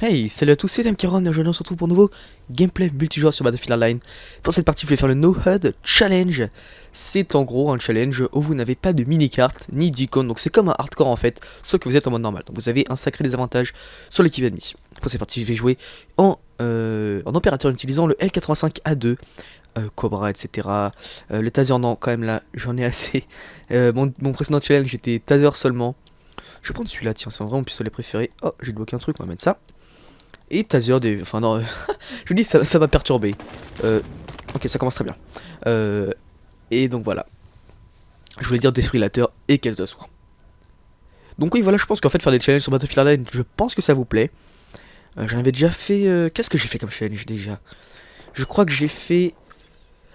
Hey, salut à tous, c'est Mkaron et aujourd'hui on se retrouve pour un nouveau gameplay multijoueur sur Battlefield Hardline. Dans cette partie, je vais faire le No HUD Challenge. C'est en gros un challenge où vous n'avez pas de mini-carte ni d'icône, donc c'est comme un hardcore en fait, sauf que vous êtes en mode normal. Donc vous avez un sacré désavantage sur l'équipe ennemie. Pour cette partie, je vais jouer en opérateur en utilisant le L85A2, Cobra, etc. Le taser, non, quand même là, j'en ai assez. Mon précédent challenge, j'étais taser seulement. Je vais prendre celui-là, tiens, c'est vraiment mon pistolet préféré. Oh, j'ai débloqué un truc, on va mettre ça. Et taser des... Enfin non, je vous dis ça va perturber. Ok, ça commence très bien. Et donc voilà. Je voulais dire défibrillateur et caisse de soins. Donc oui, voilà, je pense qu'en fait faire des challenges sur Battlefield Hardline, je pense que ça vous plaît. J'en avais déjà fait... Qu'est-ce que j'ai fait comme challenge déjà? Je crois que j'ai fait...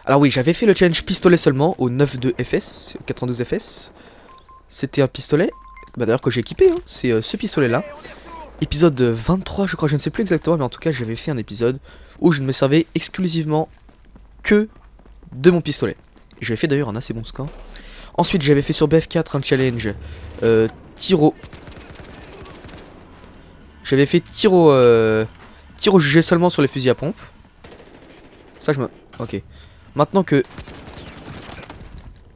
Alors oui, j'avais fait le challenge pistolet seulement au 9.2 FS, au 92 FS. C'était un pistolet, bah d'ailleurs que j'ai équipé, hein. C'est ce pistolet là. Épisode 23 je crois, je ne sais plus exactement, mais en tout cas j'avais fait un épisode où je ne me servais exclusivement que de mon pistolet. J'avais fait d'ailleurs un assez bon score. Ensuite j'avais fait sur BF4 un challenge tiro. J'avais fait tiro jugé seulement sur les fusils à pompe. Ça je me... Ok. Maintenant que...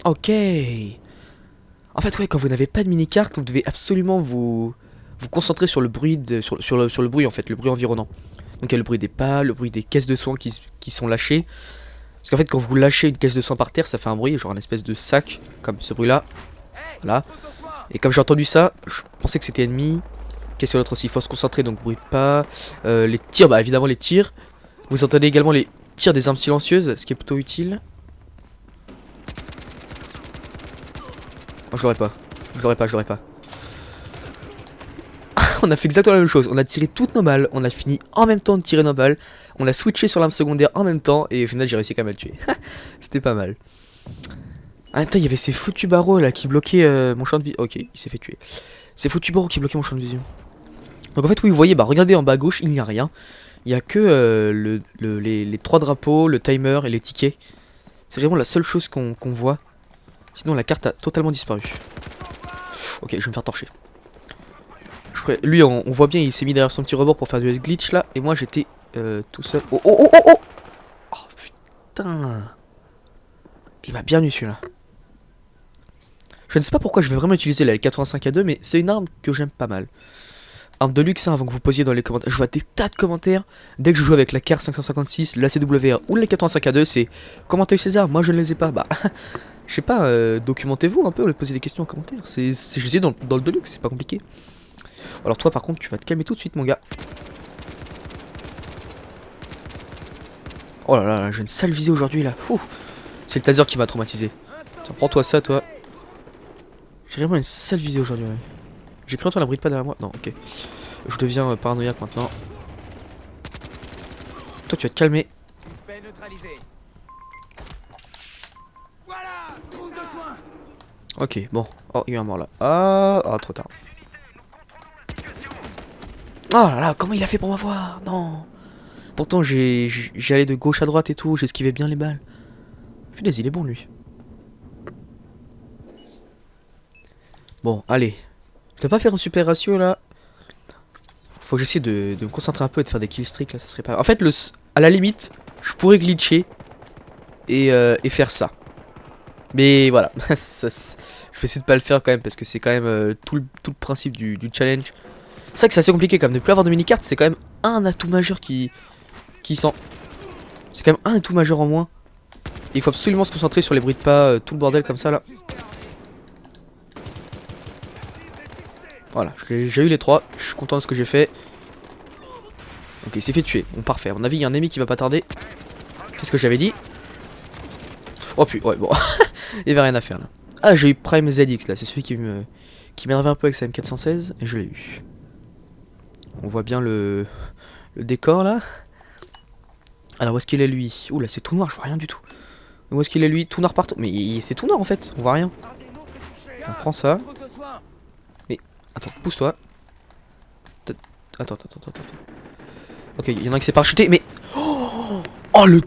Ok. En fait ouais, quand vous n'avez pas de mini-carte, vous devez absolument vous concentrer sur le bruit sur le bruit en fait, le bruit environnant. Donc il y a le bruit des pas, le bruit des caisses de soins qui sont lâchées. Parce qu'en fait quand vous lâchez une caisse de soins par terre, ça fait un bruit, genre un espèce de sac, comme ce bruit là. Voilà. Et comme j'ai entendu ça, je pensais que c'était ennemi. Qu'est-ce que l'autre aussi, il faut se concentrer, donc bruit de pas. Les tirs, bah évidemment les tirs. Vous entendez également les tirs des armes silencieuses, ce qui est plutôt utile. Oh, je l'aurais pas. Je l'aurais pas. On a fait exactement la même chose, on a tiré toutes nos balles, on a fini en même temps de tirer nos balles, on a switché sur l'arme secondaire en même temps, et au final j'ai réussi quand même à le tuer. C'était pas mal. Ah attends, il y avait ces foutus barreaux là qui bloquaient mon champ de vision. Ok, il s'est fait tuer. Ces foutus barreaux qui bloquaient mon champ de vision. Donc en fait oui, vous voyez, bah regardez en bas à gauche, il n'y a rien. Il n'y a que les trois drapeaux, le timer et les tickets. C'est vraiment la seule chose qu'on voit. Sinon la carte a totalement disparu. Ok, je vais me faire torcher. Lui, on voit bien, il s'est mis derrière son petit rebord pour faire du glitch là. Et moi, j'étais tout seul. Oh, oh, oh, oh, oh! Oh, putain! Il m'a bien eu celui-là. Je ne sais pas pourquoi je vais vraiment utiliser la L85A2, mais c'est une arme que j'aime pas mal. Arme de luxe, hein, avant que vous posiez dans les commentaires. Je vois des tas de commentaires. Dès que je joue avec la KAR 556, la CWR ou la 85A2, c'est comment t'as eu ces armes? Moi, je ne les ai pas. Bah, je sais pas, documentez-vous un peu, posez des questions en commentaire. Je suis dans le Deluxe, c'est pas compliqué. Alors toi par contre tu vas te calmer tout de suite mon gars. Oh là là, j'ai une sale visée aujourd'hui là. C'est le taser qui m'a traumatisé. Tiens, prends-toi ça toi. J'ai vraiment une sale visée aujourd'hui. Ouais. J'ai cru entendre la bruit de pas derrière moi. Non, ok. Je deviens paranoïaque maintenant. Toi tu vas te calmer. Ok, bon. Oh, il y a un mort là. Ah, trop tard. Oh là là, comment il a fait pour m'avoir? Non. Pourtant j'allais de gauche à droite et tout, j'esquivais bien les balles. Putain, il est bon lui. Bon, allez. Je dois pas faire un super ratio là. Faut que j'essaie de me concentrer un peu et de faire des killstreaks là, ça serait pas... En fait, à la limite, je pourrais glitcher et faire ça. Mais voilà, je vais essayer de pas le faire quand même parce que c'est quand même tout le principe du challenge. C'est vrai que c'est assez compliqué quand même, ne plus avoir de mini-carte, c'est quand même un atout majeur qui sent. C'est quand même un atout majeur en moins. Et il faut absolument se concentrer sur les bruits de pas, tout le bordel comme ça là. Voilà, j'ai eu les trois, je suis content de ce que j'ai fait. Ok, il s'est fait tuer, bon parfait, à mon avis il y a un ennemi qui va pas tarder. Qu'est-ce que j'avais dit? Oh putain, ouais bon, il y avait rien à faire là. Ah j'ai eu Prime ZX là, c'est celui qui m'énervait un peu avec sa M416 et je l'ai eu. On voit bien le décor là. Alors où est-ce qu'il est lui? Ouh là c'est tout noir, je vois rien du tout. Où est-ce qu'il est lui? Tout noir partout. Mais c'est tout noir en fait, on voit rien. On prend ça. Mais attends, pousse-toi. Attends. Ok, il y en a un qui s'est parachuté, mais... Oh le...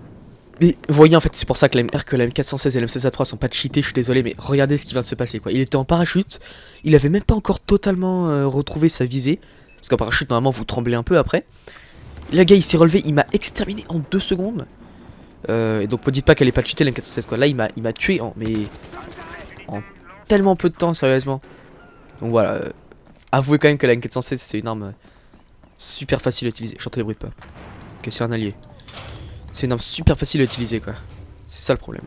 Mais vous voyez en fait c'est pour ça que la M416 et la M16A3 sont pas cheatés, je suis désolé, mais regardez ce qui vient de se passer quoi. Il était en parachute, il avait même pas encore totalement retrouvé sa visée. Parce qu'en parachute, normalement, vous tremblez un peu après. Le gars, il s'est relevé, il m'a exterminé en 2 secondes. Et donc, me dites pas qu'elle est pas cheatée, la M416, quoi. Là, il m'a tué en tellement peu de temps, sérieusement. Donc voilà. Avouez quand même que la M416, c'est une arme super facile à utiliser. J'entends les bruits de pas. Ok, c'est un allié. C'est une arme super facile à utiliser, quoi. C'est ça le problème.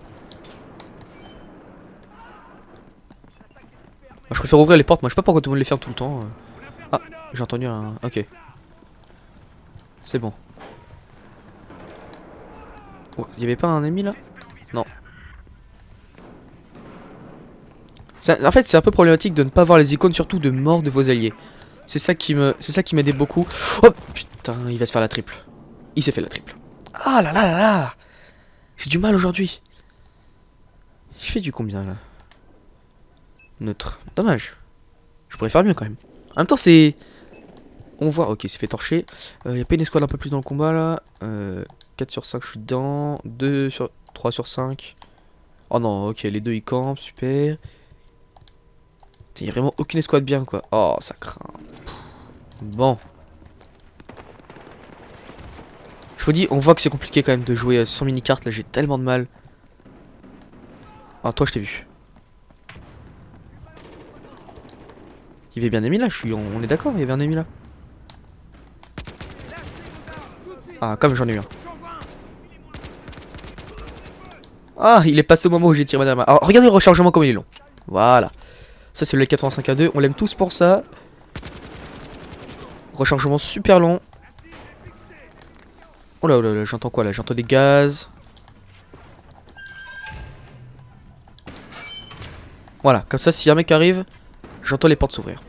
Moi, je préfère ouvrir les portes. Moi, je sais pas pourquoi tout le monde les ferme tout le temps. Ah, j'ai entendu un... Ok. C'est bon. Oh, y avait pas un ennemi là? Non. En fait, c'est un peu problématique de ne pas voir les icônes, surtout de mort de vos alliés. C'est ça qui m'aidait beaucoup. Oh putain, il va se faire la triple. Il s'est fait la triple. Ah là là là là. J'ai du mal aujourd'hui. Je fais du combien là? Neutre. Dommage. Je pourrais faire mieux quand même. En même temps, c'est... On voit... Ok, c'est fait torcher. Y a pas une escouade un peu plus dans le combat là. 4 sur 5, je suis dedans. 3 sur 5. Oh non, ok, les deux ils campent, super. Il y a vraiment aucune escouade bien quoi. Oh, ça craint. Bon. Je vous dis, on voit que c'est compliqué quand même de jouer sans mini-carte. Là, j'ai tellement de mal. Ah, toi, je t'ai vu. Il y avait bien un ennemi là, on est d'accord, il y avait un ennemi là. Ah, comme j'en ai eu un. Ah, il est passé au moment où j'ai tiré ma dernière. Alors, regardez le rechargement comme il est long. Voilà. Ça, c'est le L85A2. On l'aime tous pour ça. Rechargement super long. Oh là là, j'entends quoi là? J'entends des gaz. Voilà, comme ça, si un mec arrive, j'entends les portes s'ouvrir.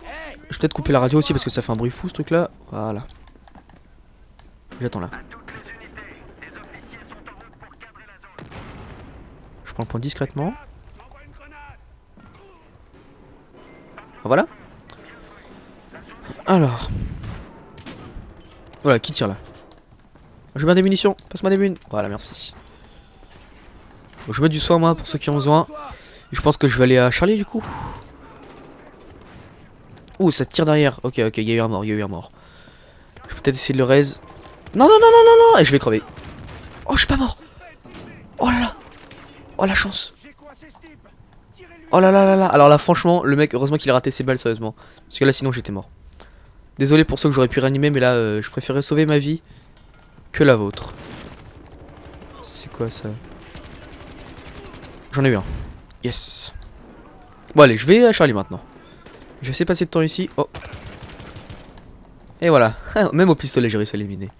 Je vais peut-être couper la radio aussi parce que ça fait un bruit fou ce truc là. Voilà. J'attends là. Je prends le point discrètement. Voilà. Alors. Voilà, qui tire là? Je mets des munitions. Passe-moi des munitions. Voilà, merci. Bon, je mets du soin moi pour ceux qui ont besoin. Et je pense que je vais aller à Charlie du coup. Ouh, ça tire derrière. Ok, ok, il y a eu un mort, il y a eu un mort. Je vais peut-être essayer de le raise. Non, non, non, non, non, non. Et je vais crever. Oh, je suis pas mort. Oh là là. Oh la chance. Oh là là là là. Alors là, franchement, le mec, heureusement qu'il a raté ses balles, sérieusement. Parce que là, sinon, j'étais mort. Désolé pour ceux que j'aurais pu réanimer, mais là, je préférais sauver ma vie que la vôtre. C'est quoi ça? J'en ai eu un. Yes. Bon, allez, je vais à Charlie maintenant. J'ai assez passé de temps ici. Oh. Et voilà. Même au pistolet, j'ai réussi à l'éliminer.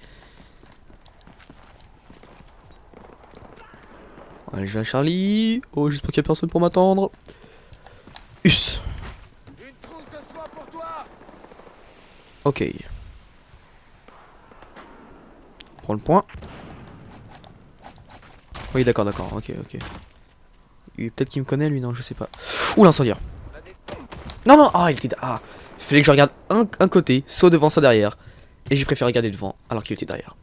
Allez, je vais à Charlie. Oh, j'espère qu'il n'y a personne pour m'attendre. Us. Ok. On prend le point. Oui, d'accord, d'accord. Ok, ok. Peut-être qu'il me connaît, lui, non, je sais pas. Ouh, l'incendiaire. Non, non, ah, il était... Ah, il fallait que je regarde un côté, soit devant, soit derrière. Et j'ai préféré regarder devant, alors qu'il était derrière.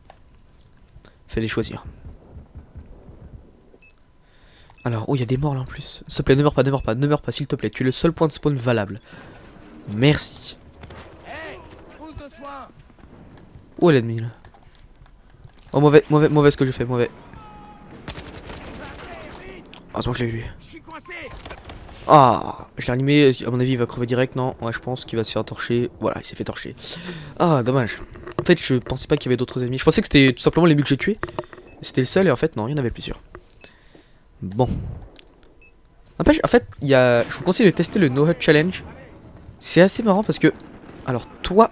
Fallait choisir. Alors, oh, il y a des morts là en plus. S'il te plaît, ne meurs pas, ne meurs pas, ne meurs pas, s'il te plaît. Tu es le seul point de spawn valable. Merci. Où est l'ennemi là? Oh, mauvais, mauvais, mauvais ce que je fais, mauvais. Ah, c'est moi que je l'ai eu lui. Ah, je l'ai animé, à mon avis il va crever direct, non? Ouais, je pense qu'il va se faire torcher. Voilà, il s'est fait torcher. Ah, dommage. En fait, je pensais pas qu'il y avait d'autres ennemis. Je pensais que c'était tout simplement les buts que j'ai tués. C'était le seul et en fait, non, il y en avait plusieurs. Bon. N'empêche, en fait, je vous conseille de tester le No HUD Challenge. C'est assez marrant parce que... Alors, toi...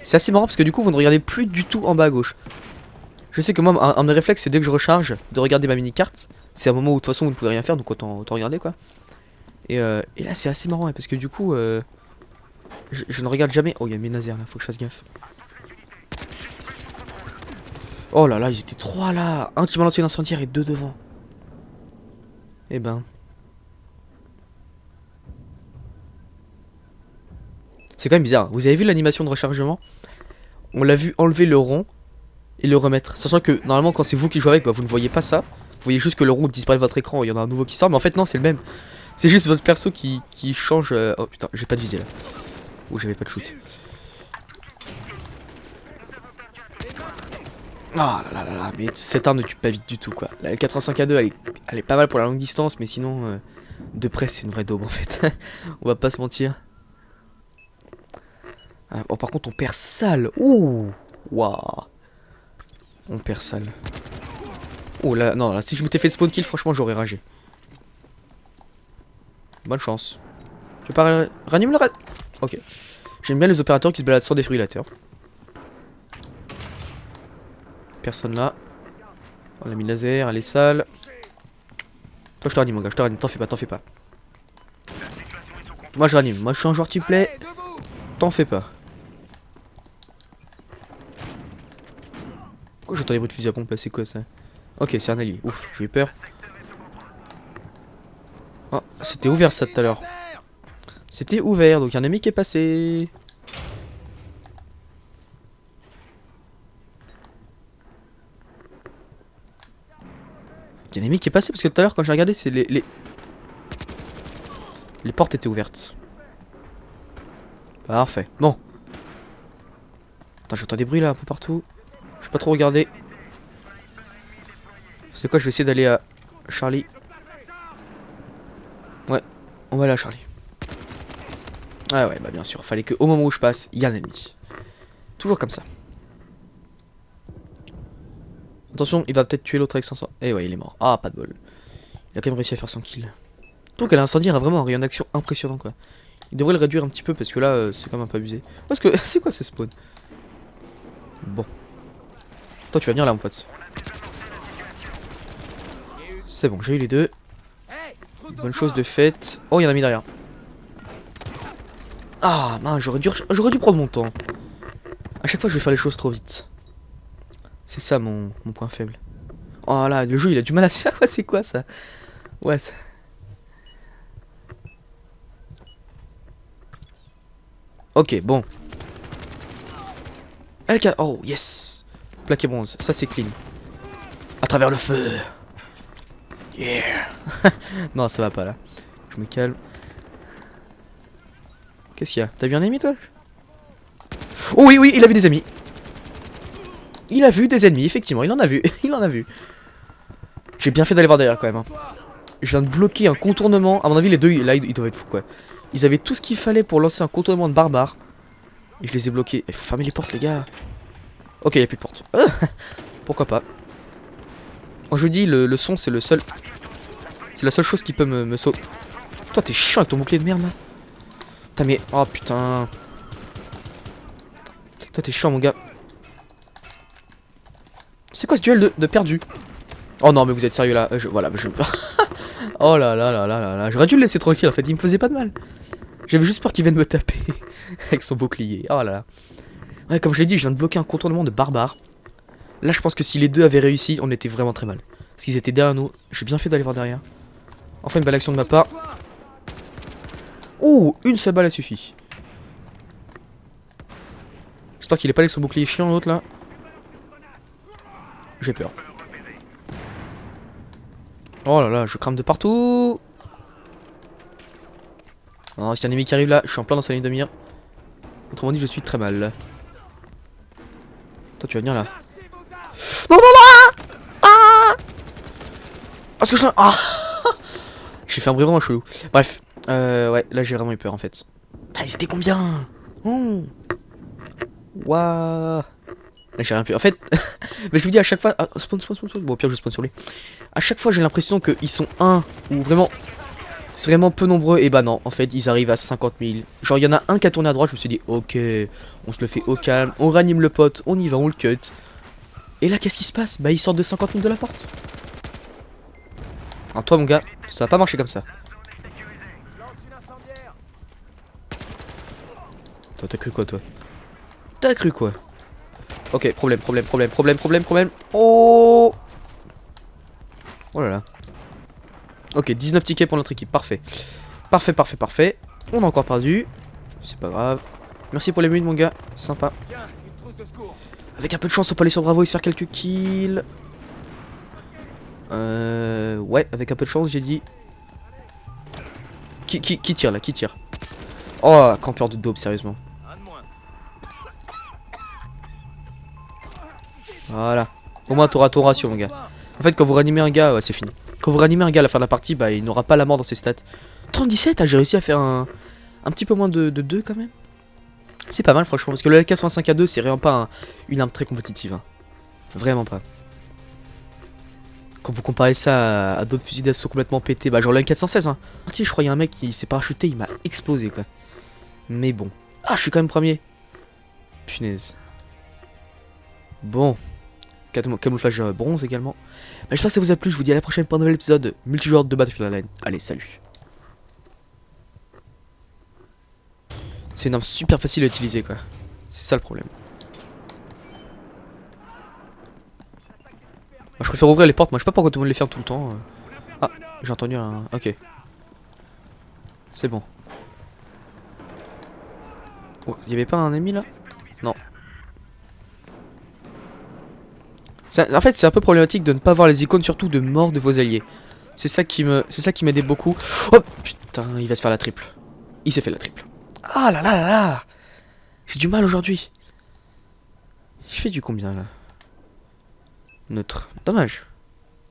C'est assez marrant parce que du coup, vous ne regardez plus du tout en bas à gauche. Je sais que moi, un de mes réflexes, c'est dès que je recharge, de regarder ma mini-carte. C'est un moment où, de toute façon, vous ne pouvez rien faire, donc autant regarder, quoi. Et là, c'est assez marrant, parce que du coup, je ne regarde jamais... Oh, il y a mes lasers, là, faut que je fasse gaffe. Oh là là, ils étaient 3, là. Un qui m'a lancé l'incendiaire et 2 devant. Eh ben... C'est quand même bizarre. Vous avez vu l'animation de rechargement? On l'a vu enlever le rond et le remettre. Sachant que normalement quand c'est vous qui jouez avec, bah, vous ne voyez pas ça. Vous voyez juste que le rond disparaît de votre écran et il y en a un nouveau qui sort. Mais en fait non, c'est le même. C'est juste votre perso qui change. Oh putain, j'ai pas de visée là. Ou j'avais pas de shoot. Ah là là là là, mais cette arme ne tue pas vite du tout quoi. La L85A2 elle est pas mal pour la longue distance, mais sinon de près c'est une vraie daube en fait. On va pas se mentir. Ah, oh par contre on perd sale. Ouh. Waouh. On perd sale. Oh là, non là si je m'étais fait spawn kill franchement j'aurais ragé. Bonne chance. Tu veux pas ranime le raid? Ok. J'aime bien les opérateurs qui se baladent sans défibrillateur. Personne là. On a mis le laser, elle est sale. Toi je te ranime mon gars, je te ranime, t'en fais pas. Moi je ranime, moi je suis un joueur teamplay. T'en fais pas. Pourquoi j'entends des bruits de fusil à pompe là, c'est quoi ça? Ok, c'est un allié, ouf, j'ai eu peur. Oh, c'était ouvert ça tout à l'heure. C'était ouvert, donc il y a un ennemi qui est passé. Il y a un ennemi qui est passé parce que tout à l'heure quand j'ai regardé, c'est les portes étaient ouvertes. Parfait. Bon. Attends, j'entends des bruits là un peu partout. Je vais pas trop regarder. C'est quoi, je vais essayer d'aller à Charlie. Ouais, on va aller à Charlie. Ah ouais, bah bien sûr, fallait que au moment où je passe, il y a un ennemi. Toujours comme ça. Attention, il va peut-être tuer l'autre avec 500. Eh ouais, il est mort. Ah, pas de bol. Il a quand même réussi à faire son kill. Donc l'incendie a vraiment un rayon d'action impressionnant quoi. Il devrait le réduire un petit peu parce que là, c'est quand même un peu abusé. Parce que c'est quoi ce spawn? Bon. Toi, tu vas venir là, mon pote. C'est bon, j'ai eu les deux. Bonne chose de faite. Oh, il y en a mis derrière. Ah, mince, j'aurais dû prendre mon temps. À chaque fois, je vais faire les choses trop vite. C'est ça mon point faible. Oh là, le jeu, il a du mal à se faire. C'est quoi ça? Ouais. Ok, bon. LK. Oh, yes. Plaqué bronze, ça c'est clean. À travers le feu. Yeah. Non, ça va pas là. Je me calme. Qu'est-ce qu'il y a? T'as vu un ennemi toi? Oh oui, oui, il a vu des ennemis. Il a vu des ennemis, effectivement, il en a vu. Il en a vu. J'ai bien fait d'aller voir derrière quand même. Hein. Je viens de bloquer un contournement. À mon avis, les deux, là, ils doivent être fous quoi. Ils avaient tout ce qu'il fallait pour lancer un contournement de barbare. Et je les ai bloqués. Il faut fermer les portes, les gars. Ok, il n'y a plus de porte. Pourquoi pas. Moi, je vous dis, le son, c'est le seul. C'est la seule chose qui peut me sauver. Toi, t'es chiant avec ton bouclier de merde là. Putain, mais. Oh putain. Toi, t'es chiant, mon gars. C'est quoi ce duel de perdu? Oh non, mais vous êtes sérieux là? Voilà, je. Oh là là là là là là. J'aurais dû le laisser tranquille en fait, il me faisait pas de mal. J'avais juste peur qu'il vienne me taper avec son bouclier. Oh là là. Ouais, comme je l'ai dit, je viens de bloquer un contournement de barbare. Là, je pense que si les deux avaient réussi, on était vraiment très mal. Parce qu'ils étaient derrière nous. J'ai bien fait d'aller voir derrière. Enfin, une belle action de ma part. Oh, une seule balle a suffi. J'espère qu'il est pas avec son bouclier chiant, l'autre là. J'ai peur. Oh là là, je crame de partout. Non, s'il y a un ennemi qui arrive là, je suis en plein dans sa ligne de mire. Autrement dit, je suis très mal. Toi, tu vas venir là. Non, non, non! Ah! Parce que je... Ah! J'ai fait un bruit vraiment chelou. Bref. Ouais, là, j'ai vraiment eu peur, en fait. Ah, ils étaient combien? Oh. Waouh. Là, j'ai rien pu... En fait... Mais je vous dis à chaque fois... Ah, spawn. Bon, au pire, je spawn sur lui. À chaque fois, j'ai l'impression qu'ils sont un ou vraiment... C'est vraiment peu nombreux, et bah non, en fait, ils arrivent à 50 000. Genre, il y en a un qui a tourné à droite, je me suis dit, ok, on se le fait au calme, on ranime le pote, on y va, on le cut. Et là, qu'est-ce qui se passe? Bah, ils sortent de 50 000 de la porte. Alors, toi, mon gars, ça va pas marcher comme ça. Toi, t'as cru quoi, toi? T'as cru quoi? Ok, problème. Oh! Oh là là. Ok, 19 tickets pour notre équipe, parfait. Parfait. On a encore perdu. C'est pas grave. Merci pour les munes, mon gars. Sympa. Avec un peu de chance, on peut aller sur Bravo et se faire quelques kills. Ouais, avec un peu de chance, j'ai dit. Qui tire là? Qui tire? Oh, campeur de daube, sérieusement. Voilà. Au moins t'auras ton ratio, mon gars. En fait, quand vous réanimez un gars, ouais, c'est fini. Quand vous réanimez un gars à la fin de la partie, bah il n'aura pas la mort dans ses stats. 37, ah, j'ai réussi à faire un petit peu moins de 2 quand même. C'est pas mal, franchement. Parce que le L85A2, c'est vraiment pas une arme très compétitive. Hein. Vraiment pas. Quand vous comparez ça à d'autres fusils d'assaut complètement pétés, bah genre le L416, hein. Ah, je crois qu'il y a un mec qui s'est parachuté, il m'a explosé quoi. Mais bon. Ah, je suis quand même premier. Punaise. Bon. Camouflage bronze également. Bah, j'espère que ça vous a plu, je vous dis à la prochaine pour un nouvel épisode multijoueur de Battlefield Hardline. Allez, salut. C'est une arme super facile à utiliser quoi. C'est ça le problème. Moi, je préfère ouvrir les portes, moi je sais pas pourquoi tout le monde les ferme tout le temps. Ah, j'ai entendu un... Ok. C'est bon. Oh, y avait pas un ennemi là? Non. En fait, c'est un peu problématique de ne pas voir les icônes, surtout de mort de vos alliés. C'est ça qui m'aidait beaucoup. Oh putain, il va se faire la triple. Il s'est fait la triple. Ah là là là là. J'ai du mal aujourd'hui. Je fais du combien là? Neutre. Dommage.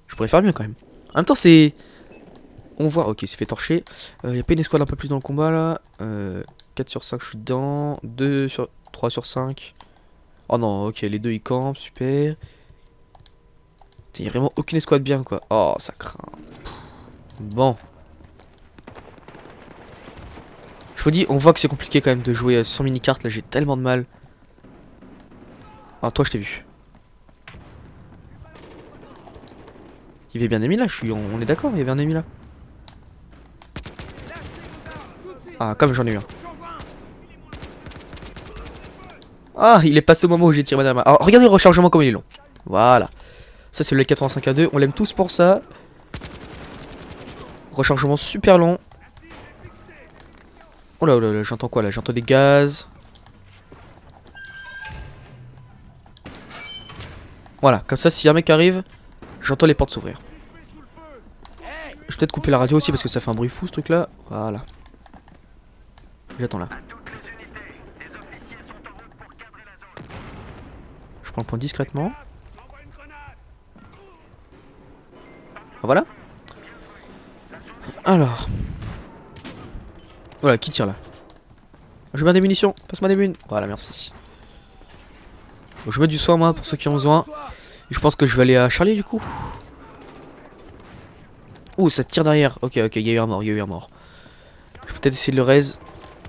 Je pourrais faire mieux quand même. En même temps, c'est... On voit... Ok, c'est fait torcher. Y a pas une escouade un peu plus dans le combat là. 4 sur 5, je suis dedans. 3 sur 5. Oh non, ok, les deux ils campent, super. Il y a vraiment aucune escouade bien quoi. Oh, ça craint. Bon. Je vous dis, on voit que c'est compliqué quand même de jouer sans mini-carte. Là, j'ai tellement de mal. Ah, toi, je t'ai vu. Il y avait bien un ennemi là, on est d'accord, il y avait un ennemi là. Ah, comme j'en ai eu un. Ah, il est passé au moment où j'ai tiré madame. Alors, regardez le rechargement comme il est long. Voilà. Ça, c'est le L85A2. On l'aime tous pour ça. Rechargement super long. Oh là là là, j'entends quoi là? J'entends des gaz. Voilà, comme ça, si un mec arrive, j'entends les portes s'ouvrir. Je vais peut-être couper la radio aussi parce que ça fait un bruit fou ce truc là. Voilà. J'attends là. Je prends le point discrètement. Voilà. Alors. Voilà, qui tire là? Je mets des munitions. Passe-moi des munitions. Voilà, merci. Bon, je mets du soin moi pour ceux qui ont besoin. Et je pense que je vais aller à Charlie du coup. Ouh, ça tire derrière. Ok, ok, il y a eu un mort, il y a eu un mort. Je peux peut-être essayer de le raise.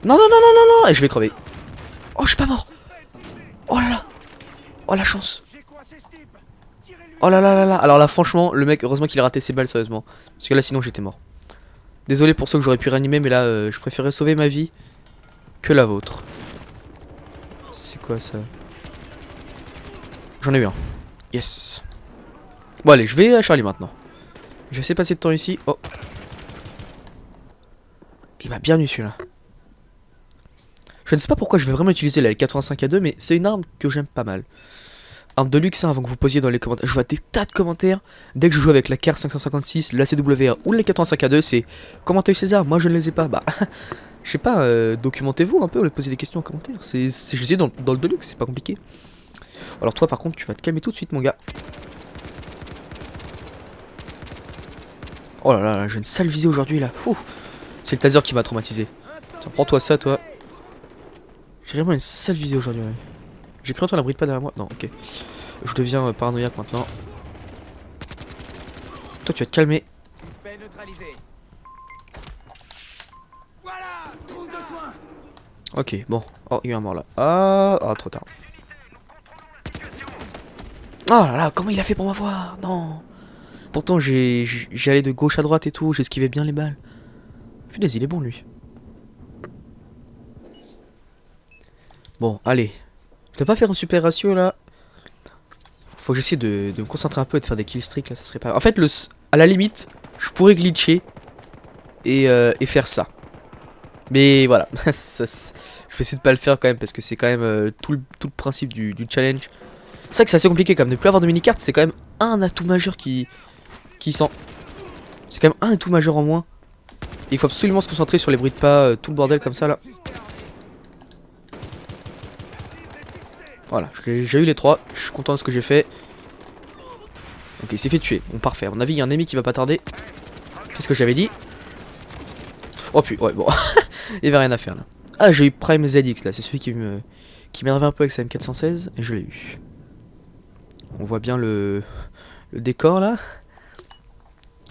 Non, non, non, non, non, non. Et je vais crever. Oh, je suis pas mort. Oh là là. Oh la chance. Oh là là là là. Alors là, franchement, le mec, heureusement qu'il a raté ses balles, sérieusement. Parce que là, sinon, j'étais mort. Désolé pour ceux que j'aurais pu réanimer, mais là, je préférais sauver ma vie que la vôtre. C'est quoi ça? J'en ai eu un. Yes. Bon, allez, je vais à Charlie maintenant. J'ai assez passé de temps ici. Oh. Il m'a bien eu celui-là. Je ne sais pas pourquoi je vais vraiment utiliser la L85A2, mais c'est une arme que j'aime pas mal. Arme de luxe, hein, avant que vous posiez dans les commentaires. Je vois des tas de commentaires. Dès que je joue avec la KAR 556, la CWR ou la 85A2, c'est comment t'as eu ces armes? Moi je ne les ai pas. Bah, je sais pas, documentez-vous un peu, posez des questions en commentaire. Je les ai dans le Deluxe, c'est pas compliqué. Alors toi par contre, tu vas te calmer tout de suite, mon gars. Oh là là, j'ai une sale visée aujourd'hui là. C'est le taser qui m'a traumatisé. Tiens, prends-toi ça, toi. J'ai vraiment une sale visée aujourd'hui. Ouais. J'ai cru entendre la bride pas derrière moi. Non, ok. Je deviens paranoïaque maintenant. Toi, tu vas te calmer. Ok, bon. Oh, il y a un mort là. Ah, trop tard. Oh là là, comment il a fait pour m'avoir? Non. Pourtant, j'allais de gauche à droite et tout. J'esquivais bien les balles. Putain, il est bon lui. Bon, allez. Je vais pas faire un super ratio là. Faut que j'essaie de me concentrer un peu et de faire des killstreaks là, ça serait pas... En fait, à la limite, je pourrais glitcher et faire ça. Mais voilà, je vais essayer de pas le faire quand même parce que c'est quand même tout le principe du challenge. C'est vrai que c'est assez compliqué quand même, ne plus avoir de mini-carte, c'est quand même un atout majeur qui sent... C'est quand même un atout majeur en moins. Il faut absolument se concentrer sur les bruits de pas, tout le bordel comme ça là. Voilà, j'ai eu les 3, je suis content de ce que j'ai fait. Ok, il s'est fait tuer, bon parfait, à mon avis il y a un ennemi qui va pas tarder. C'est ce que j'avais dit. Oh putain, ouais bon, il y avait rien à faire là. Ah, j'ai eu Prime ZX là, c'est celui qui m'énervait un peu avec sa M416 et je l'ai eu. On voit bien le décor là.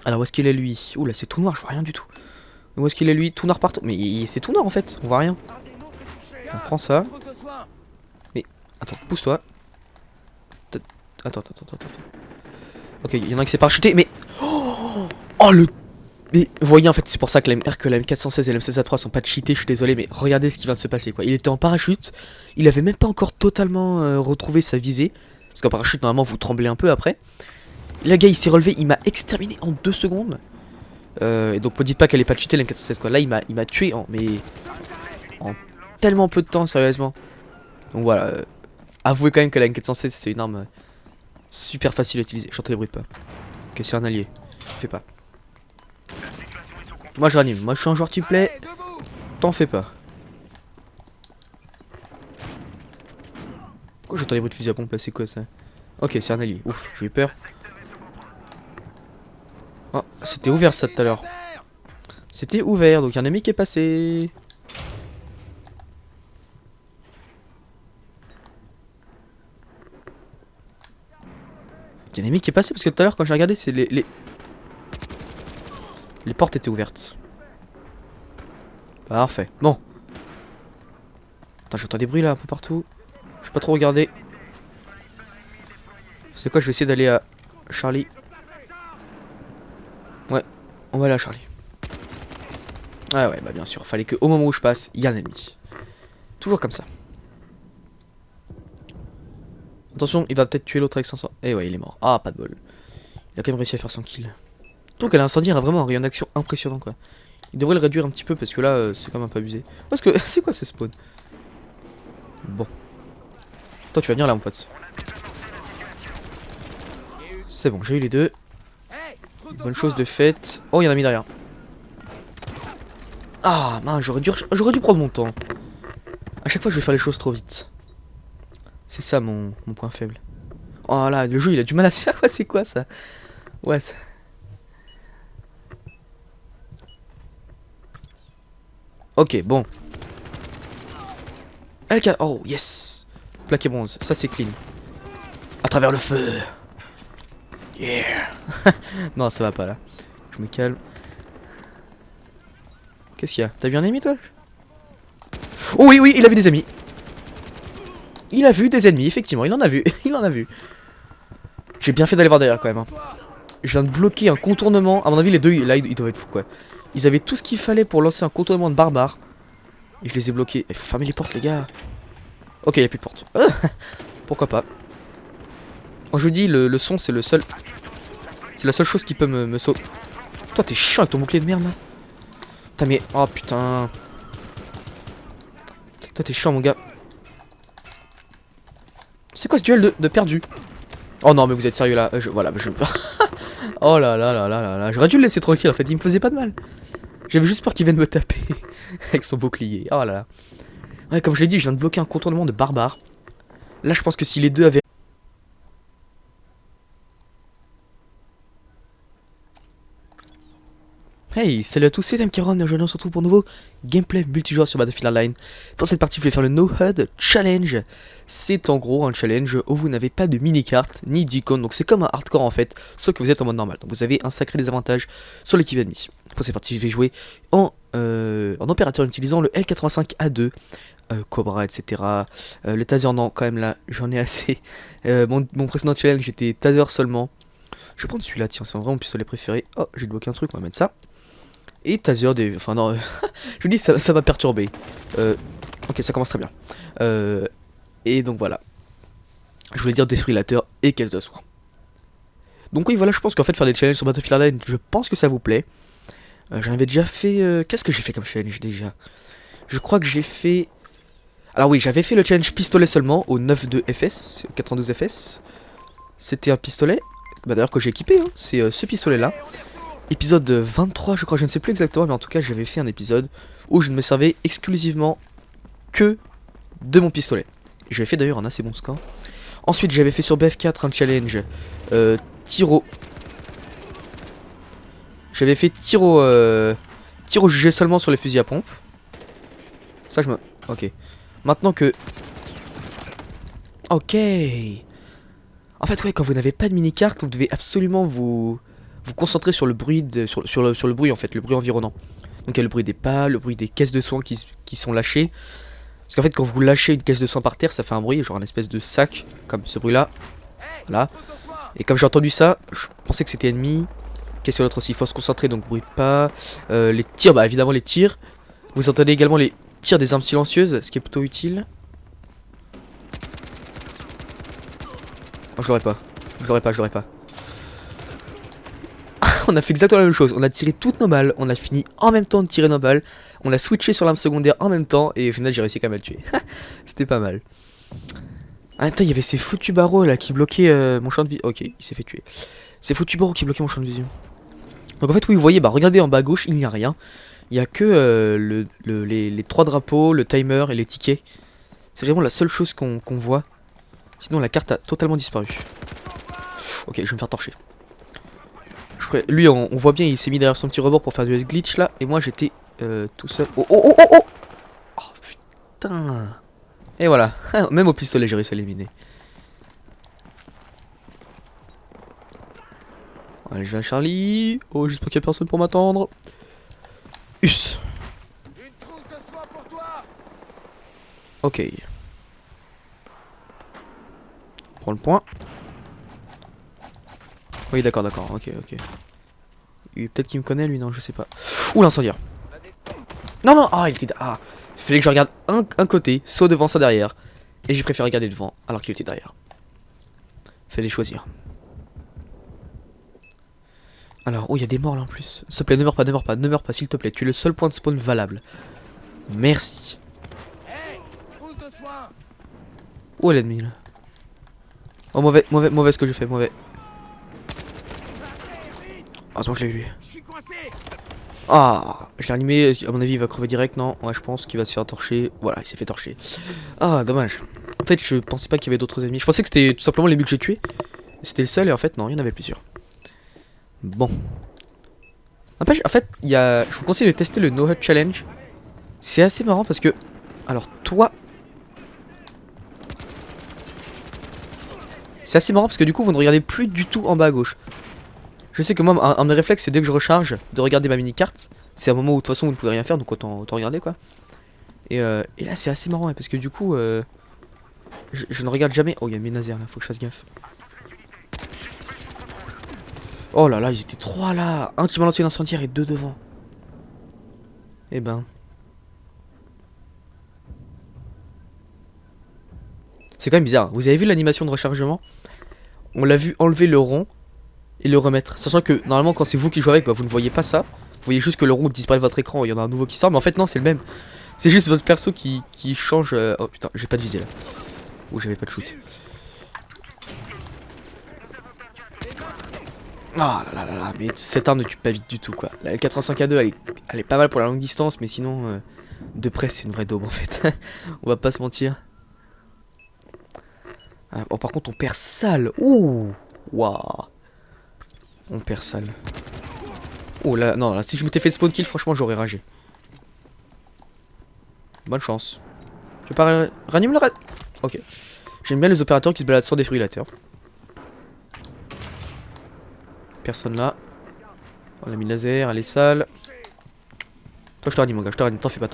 Alors où est-ce qu'il est lui? Ouh là c'est tout noir, je vois rien du tout. Où est-ce qu'il est lui? Tout noir partout. Mais c'est tout noir en fait, on voit rien. On prend ça. Mais attends, pousse-toi. Attends. Ok, il y en a un qui s'est parachuté, mais... Oh le... Mais vous voyez en fait c'est pour ça que la M416 et la M16A3 sont pas cheatés, je suis désolé, mais regardez ce qui vient de se passer quoi. Il était en parachute, il avait même pas encore totalement retrouvé sa visée. Parce qu'en parachute normalement vous tremblez un peu après. Le gars il s'est relevé, il m'a exterminé en 2 secondes. Et donc ne dites pas qu'elle est pas cheatée la M416 quoi. Là il m'a tué en tellement peu de temps sérieusement. Donc voilà, avouez quand même que la M416 c'est une arme super facile à utiliser. J'entends les bruits de pas. Ok c'est un allié, fais pas. Moi je ranime, moi je suis un joueur team play. T'en fais pas. Pourquoi j'entends les bruits de fusil à pompe là, c'est quoi ça? Ok c'est un allié, ouf, j'ai eu peur. Oh, c'était ouvert ça tout à l'heure. C'était ouvert, donc il y a un ami qui est passé. Il y a un ami qui est passé parce que tout à l'heure quand j'ai regardé c'est les portes étaient ouvertes. Parfait, bon. Attends j'entends des bruits là un peu partout. Je vais pas trop regarder. C'est quoi, je vais essayer d'aller à Charlie. Ouais, on va aller à Charlie. Ah ouais, bah bien sûr, fallait que au moment où je passe, il y a un ennemi. Toujours comme ça. Attention, il va peut-être tuer l'autre avec 500. Eh ouais, il est mort. Ah, pas de bol. Il a quand même réussi à faire 100 kills. Donc l'incendie a vraiment un rayon d'action impressionnant quoi. Il devrait le réduire un petit peu parce que là, c'est quand même un peu abusé. Parce que, c'est quoi ce spawn? Bon. Toi, tu vas venir là, mon pote. C'est bon, j'ai eu les deux. Bonne chose de faite. Oh, il y en a mis derrière. Ah, mince, j'aurais dû prendre mon temps. À chaque fois, je vais faire les choses trop vite. C'est ça mon point faible. Oh là, le jeu, il a du mal à se faire. C'est quoi ça? Ouais. Ok, bon. Oh, yes. Plaqué bronze, ça c'est clean. À travers le feu. Yeah. Non, ça va pas là. Je me calme. Qu'est-ce qu'il y a? T'as vu un ennemi toi? Oh oui, oui, il a vu des ennemis. Il a vu des ennemis, effectivement, il en a vu. Il en a vu. J'ai bien fait d'aller voir derrière quand même. Hein. Je viens de bloquer un contournement. À mon avis, les deux, là, ils doivent être fous quoi. Ils avaient tout ce qu'il fallait pour lancer un contournement de barbares. Et je les ai bloqués. Il faut fermer les portes, les gars. Ok, il n'y a plus de porte. Pourquoi pas. Oh, je vous dis, le son, c'est le seul. C'est la seule chose qui peut me sauver. Toi, t'es chiant avec ton bouclier de merde là. Putain, mais. Oh putain. Toi, t'es chiant, mon gars. C'est quoi ce duel de perdu? Oh non, mais vous êtes sérieux là. Voilà, je. Oh là là là là là là. J'aurais dû le laisser tranquille en fait. Il me faisait pas de mal. J'avais juste peur qu'il vienne me taper avec son bouclier. Oh là là. Ouais, comme je l'ai dit, je viens de bloquer un contournement de barbare. Là, je pense que si les deux avaient. Hey, salut à tous, c'est Mkiron et aujourd'hui on se retrouve pour un nouveau gameplay multijoueur sur Battlefield Hardline. Dans cette partie, je vais faire le No HUD Challenge. C'est en gros un challenge où vous n'avez pas de mini-carte ni d'icône, donc c'est comme un hardcore en fait, sauf que vous êtes en mode normal. Donc vous avez un sacré désavantage sur l'équipe ennemie. Pour cette partie, je vais jouer en opérateur en utilisant le L85A2, Cobra, etc. Le taser, non, quand même là, j'en ai assez. Mon précédent challenge, j'étais taser seulement. Je vais prendre celui-là, tiens, c'est vraiment mon pistolet préféré. Oh, j'ai débloqué un truc, on va mettre ça. Et taser des... Enfin non, je vous dis ça va perturber. Ok, ça commence très bien. Et donc voilà. Je voulais dire défibrillateur et caisse de soins. Donc oui, voilà, je pense qu'en fait faire des challenges sur Battlefield Hardline, je pense que ça vous plaît. J'en avais déjà fait... Qu'est-ce que j'ai fait comme challenge déjà? Je crois que j'ai fait... Alors oui, j'avais fait le challenge pistolet seulement au 9.2 FS, 92 FS. C'était un pistolet, bah d'ailleurs que j'ai équipé, hein. C'est ce pistolet là. épisode 23 je crois, je ne sais plus exactement, mais en tout cas j'avais fait un épisode où je ne me servais exclusivement que de mon pistolet. J'avais fait d'ailleurs un assez bon score. Ensuite j'avais fait sur BF4 un challenge tir au... J'avais fait tir au jugé seulement sur les fusils à pompe. Ça je me... Ok. Maintenant que... Ok. En fait ouais, quand vous n'avez pas de mini-carte, vous devez absolument vous concentrer sur le bruit sur le bruit en fait, le bruit environnant. Donc il y a le bruit des pas, le bruit des caisses de soins qui sont lâchées. Parce qu'en fait quand vous lâchez une caisse de soins par terre, ça fait un bruit, genre un espèce de sac, comme ce bruit là. Voilà. Et comme j'ai entendu ça, je pensais que c'était ennemi. Question d'autre aussi, il faut se concentrer, donc bruit de pas. Les tirs, bah évidemment les tirs. Vous entendez également les tirs des armes silencieuses, ce qui est plutôt utile. Oh, je l'aurais pas. Je l'aurais pas. On a fait exactement la même chose. On a tiré toutes nos balles. On a fini en même temps de tirer nos balles. On a switché sur l'arme secondaire en même temps. Et au final, j'ai réussi quand même à le tuer. C'était pas mal. Ah, attends, il y avait ces foutus barreaux là qui bloquaient mon champ de vision. Ok, il s'est fait tuer. Ces foutus barreaux qui bloquaient mon champ de vision. Donc en fait, oui, vous voyez, bah regardez en bas à gauche, il n'y a rien. Il n'y a que les 3 drapeaux, le timer et les tickets. C'est vraiment la seule chose qu'on voit. Sinon, la carte a totalement disparu. Ok, je vais me faire torcher. Lui, on voit bien, il s'est mis derrière son petit rebord pour faire du glitch là. Et moi, j'étais tout seul. Oh, oh, oh, oh, oh. Oh, putain. Et voilà. Même au pistolet, j'ai réussi à l'éliminer. Allez, je vais à Charlie. Oh, juste pour qu'il y ait personne pour m'attendre. Us. Ok. Prends le point. Oui, d'accord, ok. Peut-être qu'il me connaît, lui, non, je sais pas. Ouh, l'incendiaire. Non, ah, il était... Ah, il fallait que je regarde un côté, soit devant, soit derrière. Et j'ai préféré regarder devant, alors qu'il était derrière. Fallait choisir. Alors, oh, il y a des morts là en plus. S'il te plaît, ne meurs pas, s'il te plaît. Tu es le seul point de spawn valable. Merci. Où est l'ennemi là? Oh, mauvais ce que je fais, mauvais. Ah, c'est moi que je l'ai eu lui. Ah, je l'ai animé, à mon avis il va crever direct, non? Ouais, je pense qu'il va se faire torcher. Voilà, il s'est fait torcher. Ah, dommage. En fait, je pensais pas qu'il y avait d'autres ennemis. Je pensais que c'était tout simplement les buts que j'ai tués. C'était le seul, et en fait, non, il y en avait plusieurs. Bon. En fait, je vous conseille de tester le No Hut Challenge. C'est assez marrant parce que... Alors, toi... C'est assez marrant parce que du coup, vous ne regardez plus du tout en bas à gauche. Je sais que moi, un de mes réflexes, c'est dès que je recharge, de regarder ma mini-carte. C'est un moment où de toute façon, vous ne pouvez rien faire, donc autant regarder, quoi. Et là, c'est assez marrant, hein, parce que du coup, je ne regarde jamais... Oh, il y a mes lasers, là, faut que je fasse gaffe. Oh là là, ils étaient 3 là. Un qui m'a lancé l'incendiaire et 2 devant. Eh ben... C'est quand même bizarre. Vous avez vu l'animation de rechargement? On l'a vu enlever le rond et le remettre. Sachant que normalement quand c'est vous qui jouez avec, bah, vous ne voyez pas ça. Vous voyez juste que le rond disparaît de votre écran et il y en a un nouveau qui sort. Mais en fait non, c'est le même. C'est juste votre perso qui change... Oh putain, j'ai pas de visée là. Oh, j'avais pas de shoot. Ah là, mais cette arme ne tue pas vite du tout quoi. La L85A2 elle est pas mal pour la longue distance, mais sinon de près c'est une vraie daube en fait. On va pas se mentir. Oh, par contre on perd sale. Ouh. Waouh. On perd sale. Oh là, non, là si je m'étais fait spawn kill, franchement j'aurais ragé. Bonne chance. Tu veux pas ranime le raid? Ok. J'aime bien les opérateurs qui se baladent sans défibrillateur. Personne là. On a mis le laser, elle est sale. Toi je te ranime mon gars, je te ranime, t'en fais pas,